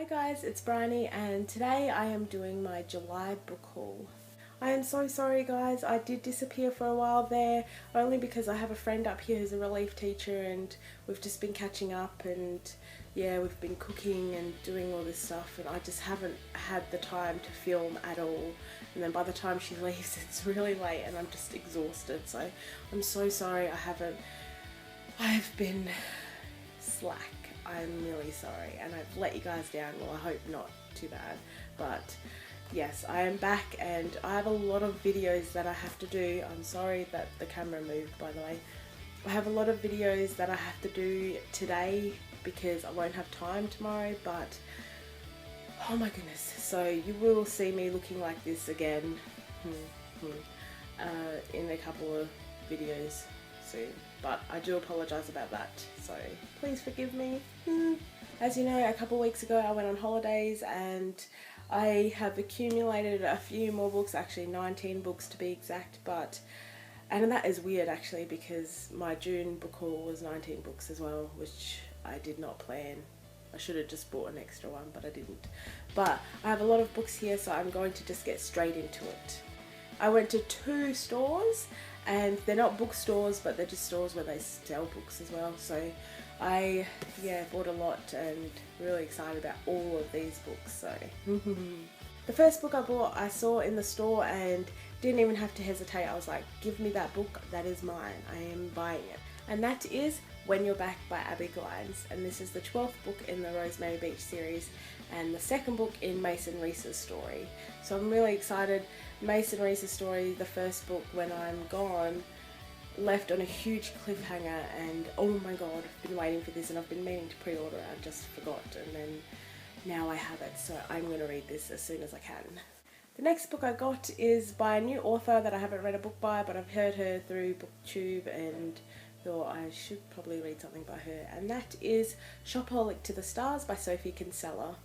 Hi guys, it's Bryony and today I am doing my July book haul. I am so sorry guys, I did disappear for a while there, only because I have a friend up here who's a relief teacher and we've just been catching up and yeah, we've been cooking and doing all this stuff and I just haven't had the time to film at all, and then by the time she leaves it's really late and I'm just exhausted, so I'm so sorry I've been slack. I'm really sorry and I've let you guys down. Well, I hope not too bad, but yes, I am back and I have a lot of videos that I have to do. I'm sorry that the camera moved, by the way. I have a lot of videos that I have to do today because I won't have time tomorrow, but oh my goodness, so you will see me looking like this again in a couple of videos soon, but I do apologise about that, so please forgive me. As you know, a couple of weeks ago I went on holidays and I have accumulated a few more books, actually 19 books to be exact, and that is weird actually because my June book haul was 19 books as well, which I did not plan. I should have just bought an extra one, but I didn't. But I have a lot of books here, so I'm going to just get straight into it. I went to 2 stores and they're not bookstores, but they're just stores where they sell books as well, so I bought a lot and really excited about all of these books. So the first book I bought I saw in the store and didn't even have to hesitate. I was like, give me that book, that is mine, I am buying it. And that is When You're Back by Abby Glines, and this is the 12th book in the Rosemary Beach series and the second book in Mason Reese's story. So I'm really excited. Mason Reese's story, the first book, When I'm Gone, left on a huge cliffhanger and oh my god, I've been waiting for this and I've been meaning to pre-order it. I just forgot and then now I have it, so I'm going to read this as soon as I can. The next book I got is by a new author that I haven't read a book by, but I've heard her through BookTube and thought I should probably read something by her, and that is Shopaholic to the Stars by Sophie Kinsella.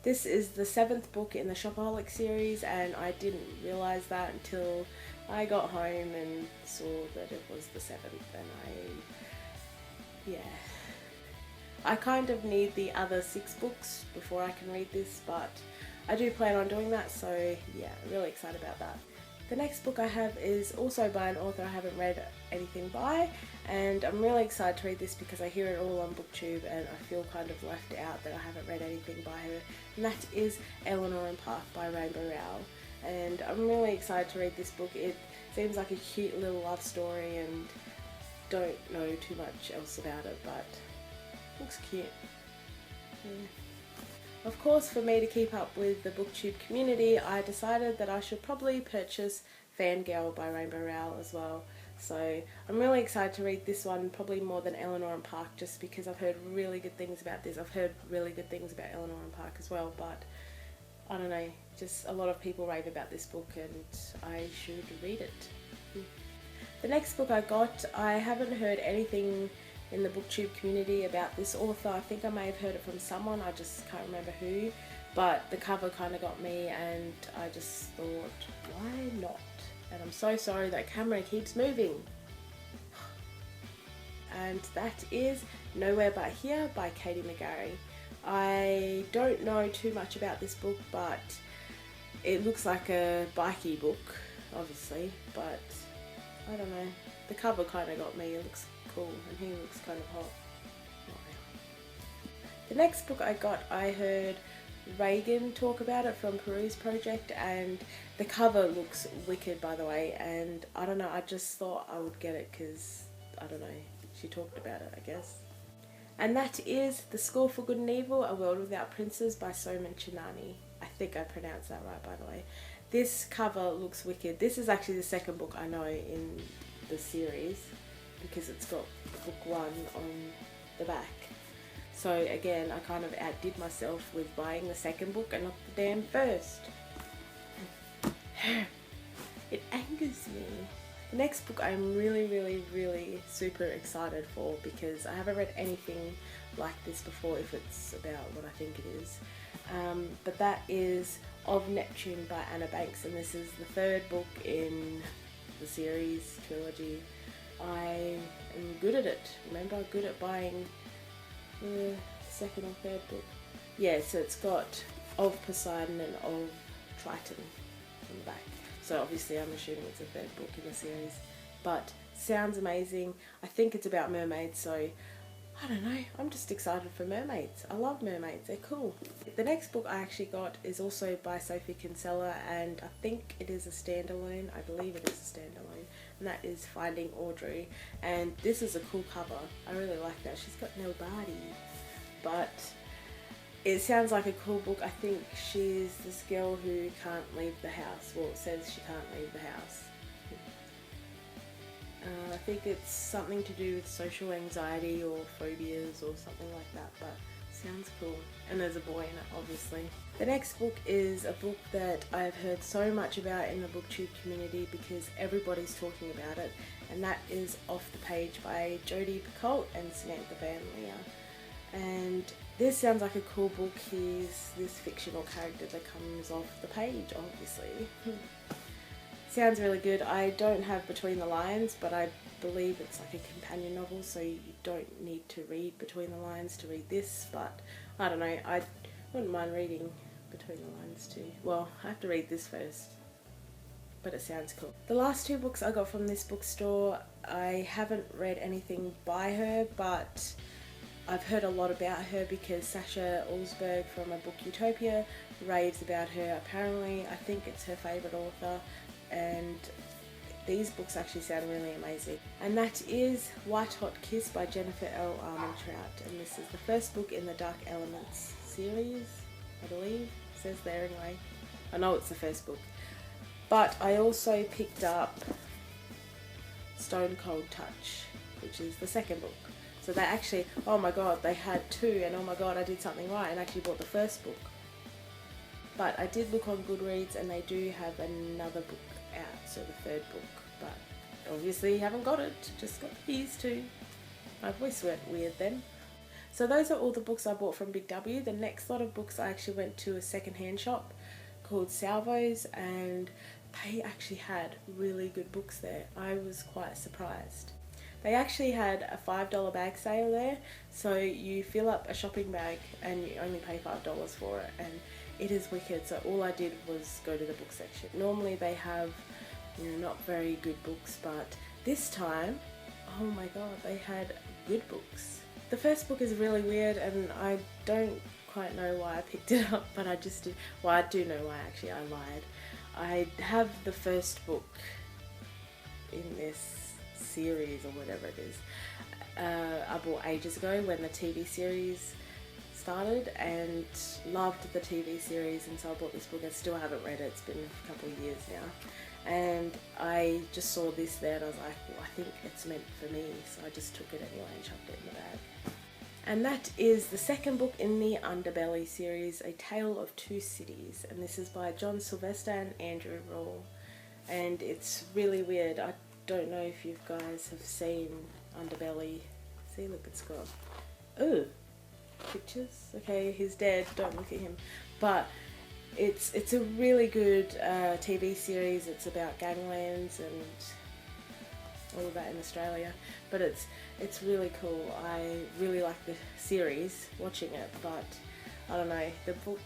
This is the 7th book in the Shopaholic series and I didn't realise that until I got home and saw that it was the 7th, and I kind of need the other 6 books before I can read this, but I do plan on doing that, so yeah, really excited about that. The next book I have is also by an author I haven't read anything by, and I'm really excited to read this because I hear it all on BookTube and I feel kind of left out that I haven't read anything by her, and that is Eleanor and Park by Rainbow Rowell. And I'm really excited to read this book. It seems like a cute little love story and don't know too much else about it, but it looks cute. Yeah. Of course, for me to keep up with the BookTube community, I decided that I should probably purchase Fangirl by Rainbow Rowell as well. So I'm really excited to read this one, probably more than Eleanor and Park, just because I've heard really good things about this. I've heard really good things about Eleanor and Park as well, but I don't know, just a lot of people rave about this book and I should read it. The next book I got, I haven't heard anything in the BookTube community about this author. I think I may have heard it from someone, I just can't remember who, but the cover kind of got me and I just thought, why not? And I'm so sorry that camera keeps moving. And that is Nowhere But Here by Katie McGarry. I don't know too much about this book, but it looks like a bikey book, obviously, but I don't know. The cover kind of got me. It looks cool and he looks kind of hot. Not really. The next book I got, I heard Reagan talk about it from Peruse Project, and the cover looks wicked, by the way, and I don't know, I just thought I would get it because, I don't know, she talked about it, I guess. And that is The School for Good and Evil, A World Without Princes by Soman Chinani. I think I pronounced that right, by the way. This cover looks wicked. This is actually the second book I know in the series because it's got book 1 on the back. So again, I kind of outdid myself with buying the second book and not the damn first. It angers me. The next book I'm really super excited for because I haven't read anything like this before, if it's about what I think it is. But that is Of Neptune by Anna Banks, and this is the 3rd book in the series trilogy. I am good at it. Remember, I'm good at buying the 2nd or 3rd book. Yeah, so it's got of Poseidon and of Triton on the back. So obviously I'm assuming it's a third book in the series. But sounds amazing. I think it's about mermaids, so I don't know. I'm just excited for mermaids. I love mermaids. They're cool. The next book I actually got is also by Sophie Kinsella, and I think it is a standalone. I believe it is a standalone. And that is Finding Audrey. And this is a cool cover. I really like that. She's got no body. But it sounds like a cool book. I think she's this girl who can't leave the house. Well, it says she can't leave the house. I think it's something to do with social anxiety or phobias or something like that, but sounds cool. And there's a boy in it, obviously. The next book is a book that I've heard so much about in the booktube community because everybody's talking about it, and that is Off the Page by Jodi Picoult and Samantha Van Leer. And this sounds like a cool book. He's this fictional character that comes off the page, obviously. Sounds really good. I don't have Between the Lines, but I believe it's like a companion novel, so you don't need to read Between the Lines to read this, but I don't know, I wouldn't mind reading Between the Lines too. Well, I have to read this first, but it sounds cool. The last two books I got from this bookstore, I haven't read anything by her, but I've heard a lot about her because Sasha Ulsberg from A Book Utopia raves about her. Apparently, I think it's her favourite author, and these books actually sound really amazing. And that is White Hot Kiss by Jennifer L. Armentrout, and this is the first book in the Dark Elements series, I believe. It says there anyway. I know it's the first book. But I also picked up Stone Cold Touch, which is the second book. So they actually, oh my god, they had two, and oh my god, I did something right and actually bought the first book. But I did look on Goodreads and they do have another book out, so the third book, but obviously haven't got it, just got these two. My voice went weird then. So those are all the books I bought from Big W. The next lot of books I actually went to a second-hand shop called Salvos, and they actually had really good books there. I was quite surprised. They actually had a $5 bag sale there, so you fill up a shopping bag and you only pay $5 for it, and it is wicked. So all I did was go to the book section. Normally they have, not very good books, but this time, oh my god, they had good books. The first book is really weird and I don't quite know why I picked it up, but I just did. Well, I do know why actually, I lied. I have the first book in this series or whatever it is. I bought ages ago when the TV series started and loved the TV series, and so I bought this book. I still haven't read it, it's been a couple of years now, and I just saw this there and I was like, well, I think it's meant for me, so I just took it anyway and chucked it in the bag. And that is the second book in the Underbelly series, A Tale of Two Cities, and this is by John Sylvester and Andrew Rule, and it's really weird. I don't know if you guys have seen Underbelly. See, look, it's got pictures. Okay, he's dead, don't look at him. But it's a really good TV series. It's about ganglands and all of that in Australia, but it's really cool. I really like the series, watching it, but I don't know, the book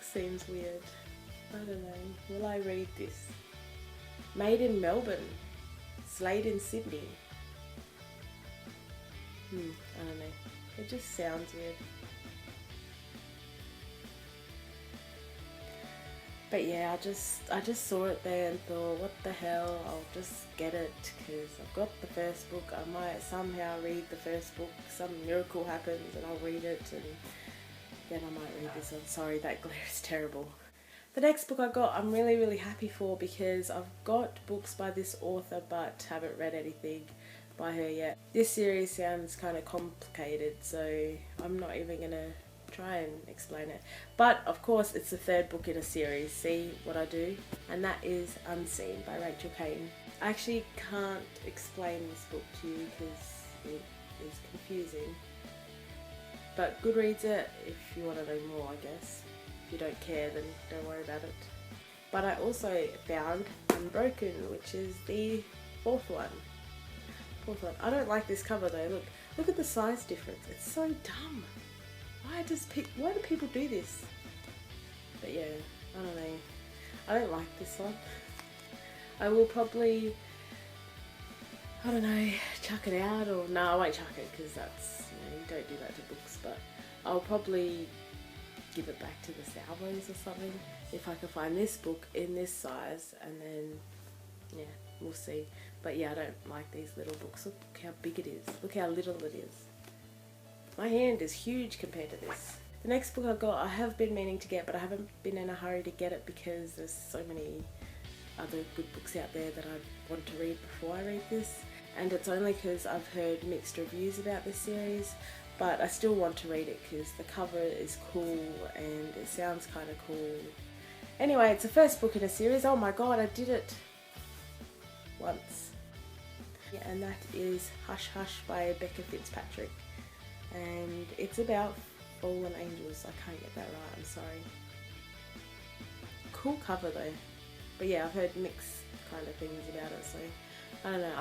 seems weird. I don't know, will I read this? Made in Melbourne, Slade in Sydney. I don't know, it just sounds weird. But yeah, I just saw it there and thought, what the hell, I'll just get it because I've got the first book. I might somehow read the first book, some miracle happens and I'll read it, and then I might read this one. Sorry, that glare is terrible. The next book I got, I'm really happy for, because I've got books by this author but haven't read anything by her yet. This series sounds kind of complicated, so I'm not even going to try and explain it. But of course it's the third book in a series, see what I do? And that is Unseen by Rachel Caton. I actually can't explain this book to you because it is confusing. But Goodreads it if you want to know more, I guess. If you don't care, then don't worry about it. But I also found Unbroken, which is the fourth one. I don't like this cover though. Look at the size difference. It's so dumb. why do people do this? But yeah, I don't know. I don't like this one. I will probably, I don't know, chuck it out, or no, I won't chuck it because that's, you don't do that to books, but I'll probably give it back to the Salvos or something if I can find this book in this size, and then yeah, we'll see. But yeah, I don't like these little books. Look how big it is. Look how little it is. My hand is huge compared to this. The next book I got, I have been meaning to get, but I haven't been in a hurry to get it because there's so many other good books out there that I want to read before I read this. And it's only because I've heard mixed reviews about this series, but I still want to read it because the cover is cool and it sounds kind of cool. Anyway, it's the first book in a series. Oh my god, I did it once. Yeah, and that is Hush Hush by Becca Fitzpatrick. And it's about fallen angels. I can't get that right, I'm sorry. Cool cover though. But yeah, I've heard mixed kind of things about it, so I don't know.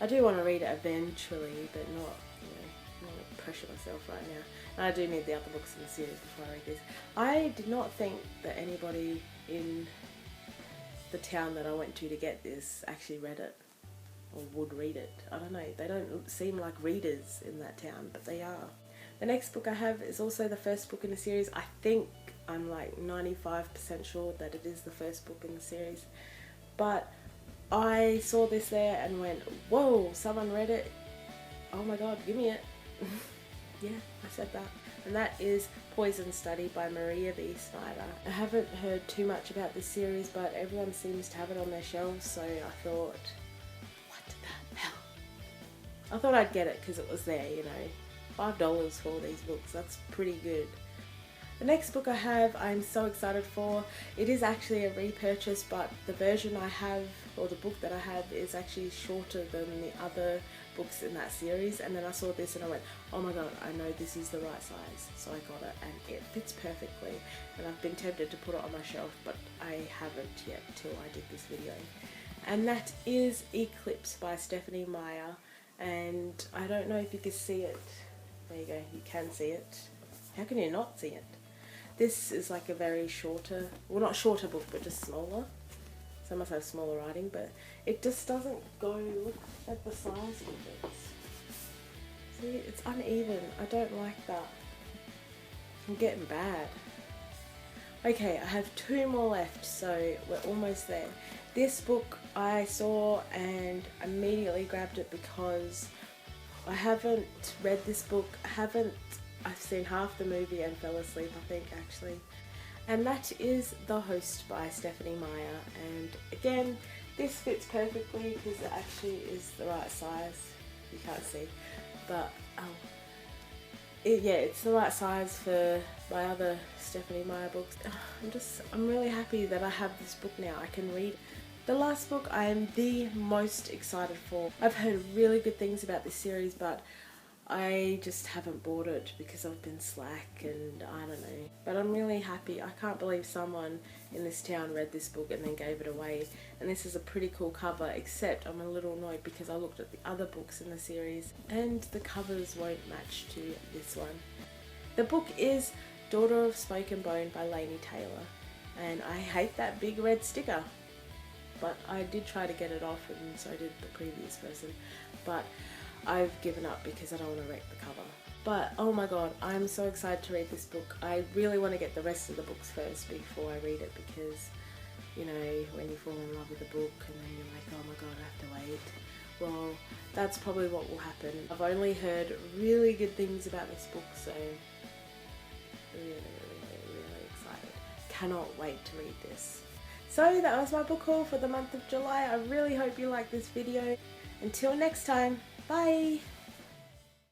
I do want to read it eventually, but not, you know, not pressure myself right now. And I do need the other books in the series before I read this. I did not think that anybody in the town that I went to get this actually read it or would read it. I don't know, they don't seem like readers in that town, but they are. The next book I have is also the first book in the series. I think I'm like 95% sure that it is the first book in the series, but I saw this there and went, whoa, someone read it, oh my god, give me it. Yeah, I said that. And that is Poison Study by Maria V. Snyder. I haven't heard too much about this series, but everyone seems to have it on their shelves, so I thought, what the hell? I thought I'd get it because it was there, you know. $5 for all these books, that's pretty good. The next book I have, I'm so excited for. It is actually a repurchase, but the version I have, or the book that I have, is actually shorter than the other books in that series. And then I saw this and I went, oh my god, I know this is the right size. So I got it and it fits perfectly. And I've been tempted to put it on my shelf, but I haven't yet till I did this video. And that is Eclipse by Stephenie Meyer. And I don't know if you can see it. There you go, you can see it. How can you not see it? This is like a very shorter, well not shorter book, but just smaller. So I must have smaller writing, but it just doesn't go, look at the size of it. See, it's uneven. I don't like that. I'm getting bad. Okay, I have 2 more left, so we're almost there. This book I saw and immediately grabbed it because I haven't read this book, I've seen half the movie and fell asleep, I think, actually. And that is The Host by Stephenie Meyer. And again, this fits perfectly because it actually is the right size. You can't see, but yeah, it's the right size for my other Stephenie Meyer books. I'm really happy that I have this book now. I can read it. The last book I am the most excited for. I've heard really good things about this series, but I just haven't bought it because I've been slack and I don't know. But I'm really happy. I can't believe someone in this town read this book and then gave it away. And this is a pretty cool cover, except I'm a little annoyed because I looked at the other books in the series and the covers won't match to this one. The book is Daughter of Smoke and Bone by Laini Taylor. And I hate that big red sticker. But I did try to get it off, and so did the previous person. But I've given up because I don't want to wreck the cover. But oh my god, I'm so excited to read this book. I really want to get the rest of the books first before I read it because, you know, when you fall in love with a book and then you're like, oh my god, I have to wait. Well, that's probably what will happen. I've only heard really good things about this book, so really excited. Cannot wait to read this. So that was my book haul for the month of July. I really hope you liked this video. Until next time, bye!